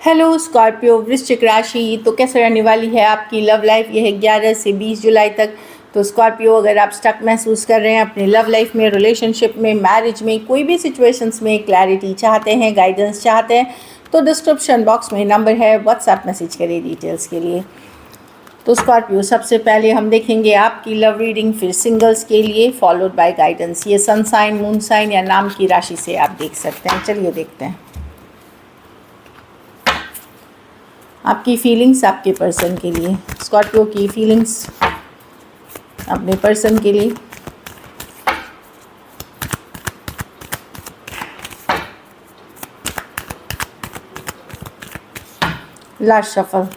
Hello Scorpio वृश्चिक राशि। तो कैसे रहने वाली है आपकी लव लाइफ? यह है 11 से 20 जुलाई तक। तो स्कॉर्पियो, अगर आप स्टक महसूस कर रहे हैं अपने लव लाइफ में, रिलेशनशिप में, मैरिज में, कोई भी सिचुएशंस में क्लैरिटी चाहते हैं, गाइडेंस चाहते हैं, तो डिस्क्रिप्शन बॉक्स में नंबर है, व्हाट्सएप मैसेज करें डिटेल्स के लिए। तो स्कॉर्पियो, सबसे पहले हम देखेंगे आपकी लव रीडिंग, फिर सिंगल्स के लिए, फॉलोड बाय गाइडेंस। ये सन साइन, मून साइन या नाम की राशि से आप देख सकते हैं। चलिए देखते हैं आपकी फीलिंग्स आपके पर्सन के लिए। स्कॉर्पियो की फीलिंग्स अपने पर्सन के लिए। Last shuffle.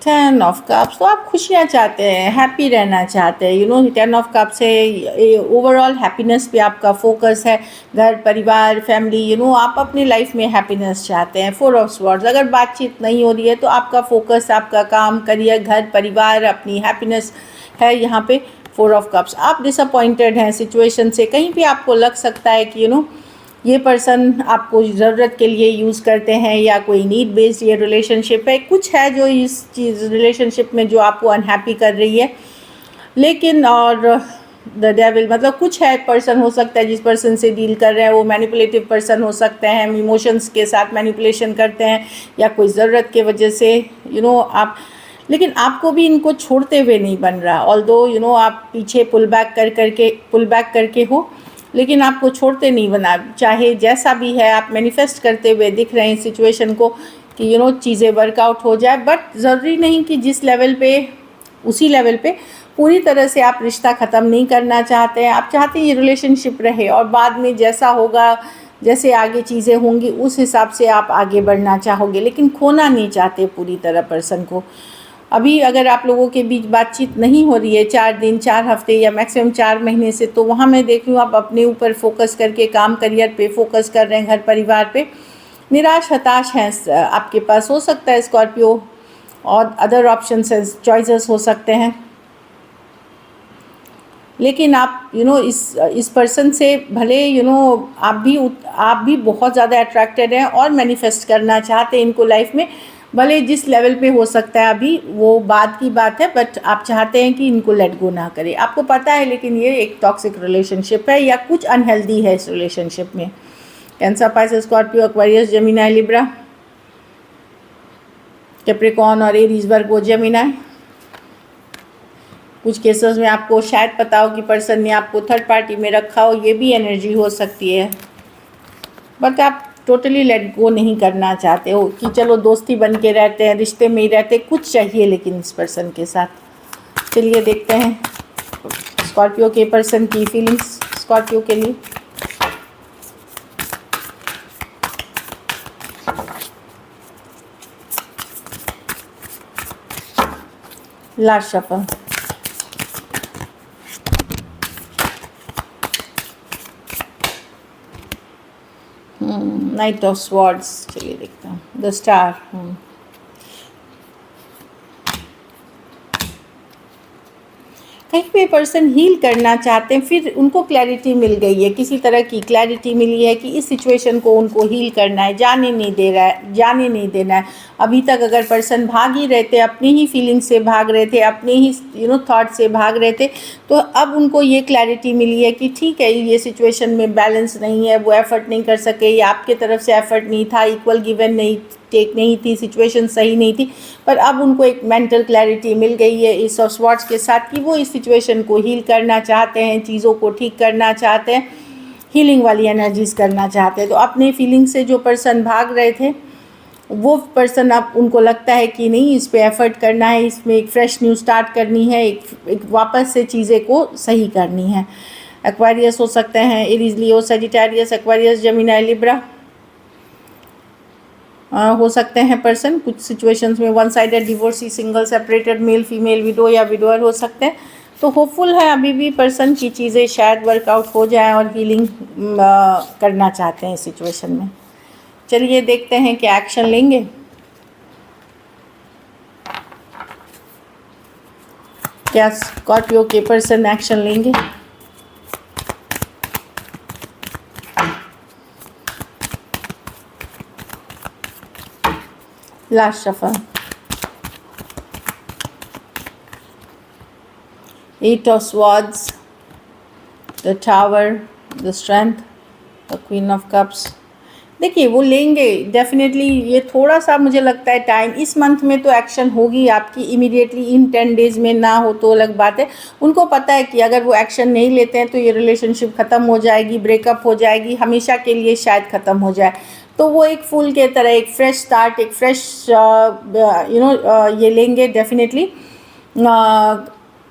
Ten of cups. तो आप खुशियाँ चाहते हैं, हैप्पी रहना चाहते हैं। टेन ऑफ कप्स से ओवरऑल हैप्पीनेस पे आपका फोकस है। घर, परिवार, फैमिली, आप अपनी लाइफ में हैप्पीनेस चाहते हैं। Four of swords. अगर बातचीत नहीं हो रही है तो आपका फोकस आपका काम, करियर, घर, परिवार, अपनी हैप्पीनेस है यहाँ पे। Four of cups. आप डिसअपॉइंटेड हैं सिचुएशन से। कहीं भी आपको लग सकता है कि ये पर्सन आपको ज़रूरत के लिए यूज़ करते हैं, या कोई नीड बेस्ड ये रिलेशनशिप है। कुछ है जो इस चीज़ रिलेशनशिप में जो आपको अनहैप्पी कर रही है। लेकिन और द डेविल, मतलब कुछ है पर्सन हो सकता है जिस पर्सन से डील कर रहे हैं वो मैनिपुलेटिव पर्सन हो सकते हैं, इमोशंस के साथ मैनिपुलेशन करते हैं, या कोई ज़रूरत के वजह से आप, लेकिन आपको भी इनको छोड़ते हुए नहीं बन रहा। ऑल्दो आप पीछे पुल बैक करके हो, लेकिन आपको छोड़ते नहीं बना। चाहे जैसा भी है, आप मैनिफेस्ट करते हुए दिख रहे हैं सिचुएशन को कि चीज़ें वर्कआउट हो जाए। बट ज़रूरी नहीं कि जिस लेवल पे, उसी लेवल पे पूरी तरह से आप रिश्ता ख़त्म नहीं करना चाहते हैं। आप चाहते हैं ये रिलेशनशिप रहे, और बाद में जैसा होगा, जैसे आगे चीज़ें होंगी उस हिसाब से आप आगे बढ़ना चाहोगे, लेकिन खोना नहीं चाहते पूरी तरह पर्सन को। अभी अगर आप लोगों के बीच बातचीत नहीं हो रही है 4 दिन, 4 हफ्ते या मैक्सिमम 4 महीने से, तो वहाँ मैं देख रही हूँ आप अपने ऊपर फोकस करके काम, करियर पे फोकस कर रहे हैं, घर परिवार पे। निराश हताश हैं आपके पास, हो सकता है स्कॉर्पियो, और अदर ऑप्शंस हैं, चॉइसेस हो सकते हैं। लेकिन आप इस पर्सन से भले आप भी बहुत ज़्यादा अट्रैक्टेड हैं और मैनिफेस्ट करना चाहते हैं इनको लाइफ में। भले जिस लेवल पे हो सकता है अभी वो बाद की बात है, बट आप चाहते हैं कि इनको लेट गो ना करें। आपको पता है लेकिन ये एक टॉक्सिक रिलेशनशिप है, या कुछ अनहेल्दी है इस रिलेशनशिप में। Cancer, Pisces, Scorpio, Aquarius, Gemini, Libra, Capricorn और एरीज, वर्गो, जेमिनी। कुछ केसेस में आपको शायद पता हो कि पर्सन ने आपको थर्ड पार्टी में रखा हो, ये भी एनर्जी हो सकती है। बट आप टोटली लेट गो नहीं करना चाहते हो कि चलो दोस्ती बन के रहते हैं, रिश्ते में ही रहते, कुछ चाहिए लेकिन इस पर्सन के साथ। चलिए देखते हैं स्कॉर्पियो के पर्सन की फीलिंग्स स्कॉर्पियो के लिए। Last shuffle. Night of swords. चलिए देखते हैं द स्टार। कहीं पे पर्सन हील करना चाहते हैं, फिर उनको क्लैरिटी मिल गई है, किसी तरह की क्लैरिटी मिली है कि इस सिचुएशन को उनको हील करना है, जाने नहीं देना है। अभी तक अगर पर्सन भाग ही रहे थे, अपनी ही फीलिंग से भाग रहे थे, अपने ही थॉट से भाग रहे थे, तो अब उनको ये क्लैरिटी मिली है कि ठीक है, ये सिचुएशन में बैलेंस नहीं है, वो एफर्ट नहीं कर सके, या आपके तरफ से एफर्ट नहीं था, इक्वल गिवन नहीं, टेक नहीं थी, सिचुएशन सही नहीं थी। पर अब उनको एक मेंटल क्लैरिटी मिल गई है इस ऑफ स्वॉर्ड्स के साथ कि वो इस सिचुएशन को हील करना चाहते हैं, चीज़ों को ठीक करना चाहते हैं, हीलिंग वाली एनर्जीज करना चाहते हैं। तो अपने फीलिंग से जो पर्सन भाग रहे थे, वो पर्सन अब उनको लगता है कि नहीं, इस पे एफर्ट करना है, इसमें एक फ्रेश न्यू स्टार्ट करनी है, एक वापस से चीज़ें को सही करनी है। एक्वेरियस हो सकते हैं, Aries, Leo, Sagittarius, Aquarius, Gemini, Libra हो सकते हैं पर्सन। कुछ सिचुएशंस में one sided divorcee, single, separated, male female, window या विडोअर हो सकते हैं। तो होपफुल है अभी भी पर्सन की चीज़ें शायद वर्कआउट हो जाए और हीलिंग करना चाहते हैं इस सिचुएशन में। चलिए देखते हैं क्या एक्शन लेंगे। क्या स्कॉर्पियो के पर्सन एक्शन लेंगे? Last shuffle, 8 of swords, the tower, the strength, the queen of cups। देखिए वो लेंगे डेफिनेटली, ये थोड़ा सा मुझे लगता है टाइम, इस मंथ में तो एक्शन होगी आपकी इमीडिएटली, इन 10 डेज़ में ना हो तो अलग बात है। उनको पता है कि अगर वो एक्शन नहीं लेते हैं तो ये रिलेशनशिप ख़त्म हो जाएगी, ब्रेकअप हो जाएगी, हमेशा के लिए शायद ख़त्म हो जाए। तो वो एक फूल के तरह एक फ्रेश स्टार्ट, एक फ्रेश ये लेंगे डेफिनेटली,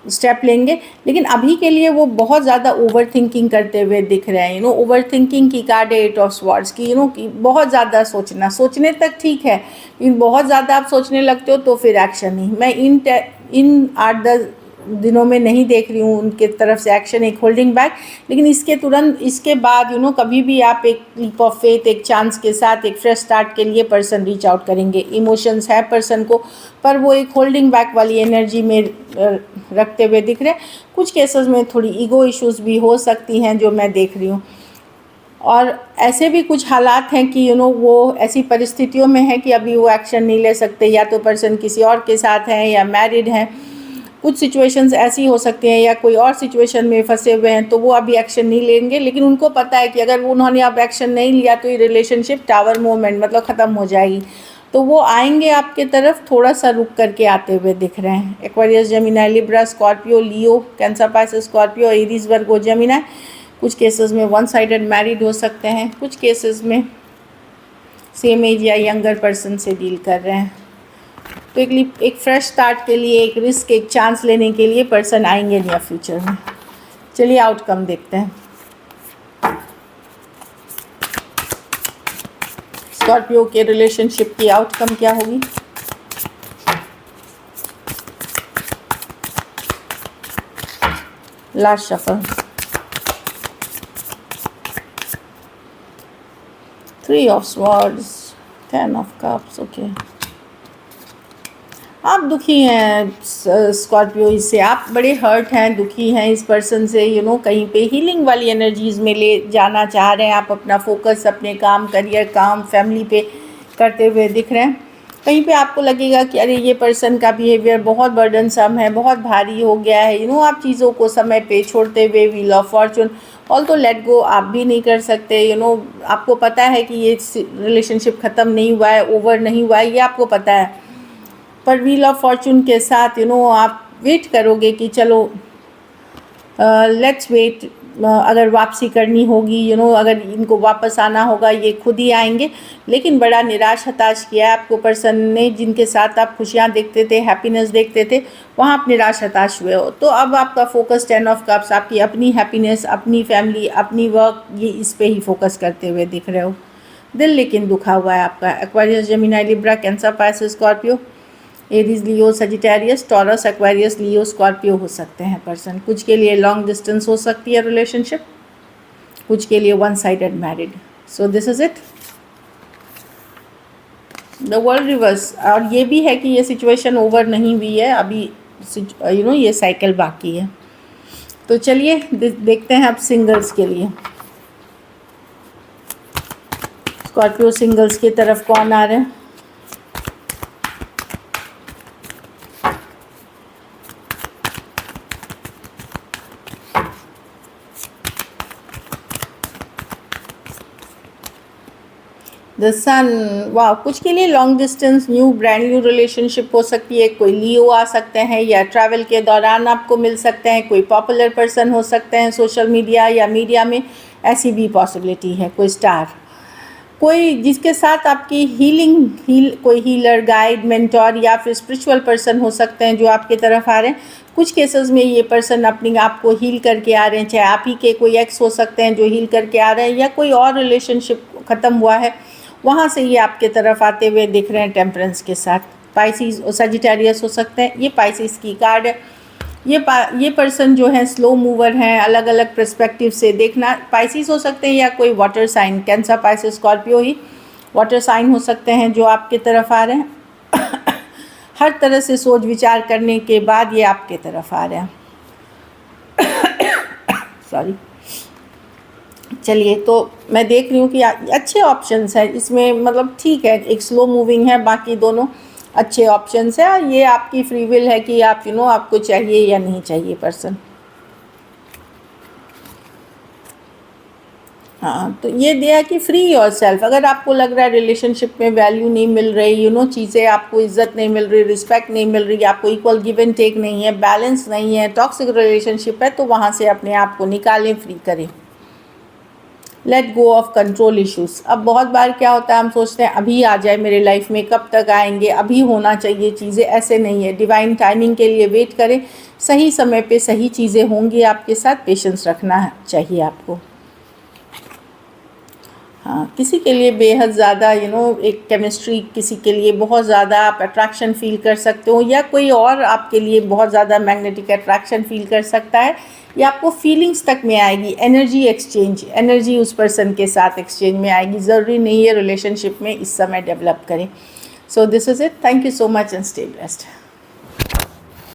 स्टेप लेंगे। लेकिन अभी के लिए वो बहुत ज़्यादा ओवर थिंकिंग करते हुए दिख रहे हैं। ओवर थिंकिंग की कार्ड है 8 ऑफ स्वॉर्ड्स की, कि बहुत ज़्यादा सोचना, सोचने तक ठीक है, लेकिन बहुत ज़्यादा आप सोचने लगते हो तो फिर एक्शन नहीं। मैं इन 8-10 दिनों में नहीं देख रही हूँ उनके तरफ से एक्शन, एक होल्डिंग बैक। लेकिन इसके तुरंत इसके बाद कभी भी आप एक लीप ऑफ फेथ, एक चांस के साथ एक फ्रेश स्टार्ट के लिए पर्सन रीच आउट करेंगे। इमोशंस है पर्सन को, पर वो एक होल्डिंग बैक वाली एनर्जी में रखते हुए दिख रहे हैं। कुछ केसेस में थोड़ी ईगो इश्यूज भी हो सकती हैं जो मैं देख रही हूँ। और ऐसे भी कुछ हालात हैं कि वो ऐसी परिस्थितियों में है कि अभी वो एक्शन नहीं ले सकते, या तो पर्सन किसी और के साथ हैं या मैरिड हैं। कुछ सिचुएशंस ऐसी हो सकती हैं या कोई और सिचुएशन में फंसे हुए हैं, तो वो अभी एक्शन नहीं लेंगे। लेकिन उनको पता है कि अगर उन्होंने अब एक्शन नहीं लिया तो ये रिलेशनशिप टावर मूवमेंट मतलब ख़त्म हो जाएगी। तो वो आएंगे आपके तरफ, थोड़ा सा रुक करके आते हुए दिख रहे हैं। एक्वेरियस, जेमिनाई, लिब्रा, स्कॉर्पियो, लियो, कैंसर, पाइसेस, स्कॉर्पियो, एरीज, वर्गो, जेमिनाई। कुछ केसेस में वन साइडेड मैरिड हो सकते हैं, कुछ केसेस में सेम एज या यंगर पर्सन से डील कर रहे हैं। तो एक फ्रेश स्टार्ट के लिए, एक रिस्क, एक चांस लेने के लिए पर्सन आएंगे नियर फ्यूचर में। चलिए आउटकम देखते हैं। स्कॉर्पियो के रिलेशनशिप की आउटकम क्या होगी? Last shuffle, 3 of swords, 10 of cups. Okay, आप दुखी हैं स्कॉर्पियो, इससे आप बड़े हर्ट हैं, दुखी हैं इस पर्सन से। कहीं पे हीलिंग वाली एनर्जीज़ में ले जाना चाह रहे हैं आप अपना फोकस, अपने काम, करियर, काम, फैमिली पे करते हुए दिख रहे हैं। कहीं पे आपको लगेगा कि अरे ये पर्सन का बिहेवियर बहुत बर्डनसम है, बहुत भारी हो गया है। आप चीज़ों को समय पे छोड़ते हुए, व्हील ऑफ फॉर्चून, ऑल तो लेट गो आप भी नहीं कर सकते। आपको पता है कि ये रिलेशनशिप ख़त्म नहीं हुआ है, ओवर नहीं हुआ है, ये आपको पता है। पर व्हील ऑफ फॉर्चून के साथ आप वेट करोगे कि चलो लेट्स वेट, अगर वापसी करनी होगी, अगर इनको वापस आना होगा, ये खुद ही आएंगे। लेकिन बड़ा निराश हताश किया है आपको पर्सन ने, जिनके साथ आप खुशियाँ देखते थे, हैप्पीनेस देखते थे, वहाँ आप निराश हताश हुए हो। तो अब आपका फोकस 10 ऑफ कप्स, आपकी अपनी हैप्पीनेस, अपनी फैमिली, अपनी वर्क, ये इस पे ही फोकस करते हुए दिख रहे हो। दिल लेकिन दुखा हुआ है आपका। Aquarius, Gemini, Libra, Cancer, Pisces, Scorpio, Aries, Leo, Sagittarius, Taurus, Aquarius, Leo, Scorpio हो सकते हैं पर्सन। कुछ के लिए लॉन्ग डिस्टेंस हो सकती है रिलेशनशिप, कुछ के लिए one sided married. So this is it, the world reverse. और ये भी है कि ये सिचुएशन ओवर नहीं हुई है अभी, ये साइकिल बाकी है। तो चलिए देखते हैं अब सिंगल्स के लिए। स्कॉर्पियो सिंगल्स की तरफ कौन आ रहे हैं? द सन, वाह, कुछ के लिए long distance new brand new relationship हो सकती है। कोई लियो आ सकते हैं या ट्रैवल के दौरान आपको मिल सकते हैं। कोई पॉपुलर पर्सन हो सकते हैं सोशल मीडिया या मीडिया में, ऐसी भी पॉसिबिलिटी है। कोई स्टार, कोई जिसके साथ आपकी कोई हीलर, गाइड, मेंटोर या फिर स्पिरिचुअल पर्सन हो सकते हैं जो आपके तरफ आ रहे हैं। कुछ केसेस में ये पर्सन अपने आप को हील करके आ रहे हैं, चाहे आप ही के कोई एक्स हो सकते हैं जो हील करके आ रहे हैं, या कोई और रिलेशनशिप ख़त्म हुआ है वहाँ से ये आपके तरफ आते हुए दिख रहे हैं टेम्परेंस के साथ। पाइसिस और सजिटेरियस हो सकते हैं। ये पाइसिस की कार्ड है। ये पर्सन जो है स्लो मूवर हैं, अलग अलग पर्सपेक्टिव से देखना। पाइसिस हो सकते हैं या कोई water sign, Cancer, Pisces, Scorpio ही वाटर साइन हो सकते हैं जो आपके तरफ आ रहे हैं। हर तरह से सोच विचार करने के बाद ये आपके तरफ आ रहे हैं। सॉरी। चलिए, तो मैं देख रही हूँ कि अच्छे ऑप्शंस हैं इसमें, मतलब ठीक है, एक स्लो मूविंग है, बाकी दोनों अच्छे ऑप्शंस हैं। ये आपकी फ्री विल है कि आप आपको चाहिए या नहीं चाहिए पर्सन। हाँ, तो ये दिया कि फ्री योर सेल्फ। अगर आपको लग रहा है रिलेशनशिप में वैल्यू नहीं मिल रही, चीज़ें आपको इज्जत नहीं मिल रही, रिस्पेक्ट नहीं मिल रही, आपको इक्वल गिव एंड टेक नहीं है, बैलेंस नहीं है, टॉक्सिक रिलेशनशिप है, तो वहाँ से अपने आप को निकालें, फ्री करें। Let go of control issues. अब बहुत बार क्या होता है, हम सोचते हैं अभी आ जाए मेरे लाइफ में, कब तक आएंगे, अभी होना चाहिए चीज़ें। ऐसे नहीं है, डिवाइन टाइमिंग के लिए वेट करें, सही समय पे सही चीज़ें होंगी आपके साथ, पेशेंस रखना चाहिए आपको। हाँ, किसी के लिए बेहद ज़्यादा एक केमिस्ट्री, किसी के लिए बहुत ज़्यादा आप अट्रैक्शन फील कर सकते हो, या कोई और आपके लिए बहुत ज़्यादा मैग्नेटिक अट्रैक्शन फील कर सकता है, या आपको फीलिंग्स तक में आएगी, एनर्जी एक्सचेंज, एनर्जी उस पर्सन के साथ एक्सचेंज में आएगी। ज़रूरी नहीं है रिलेशनशिप में इस समय डेवलप करें। So this is it. Thank you so much and stay blessed.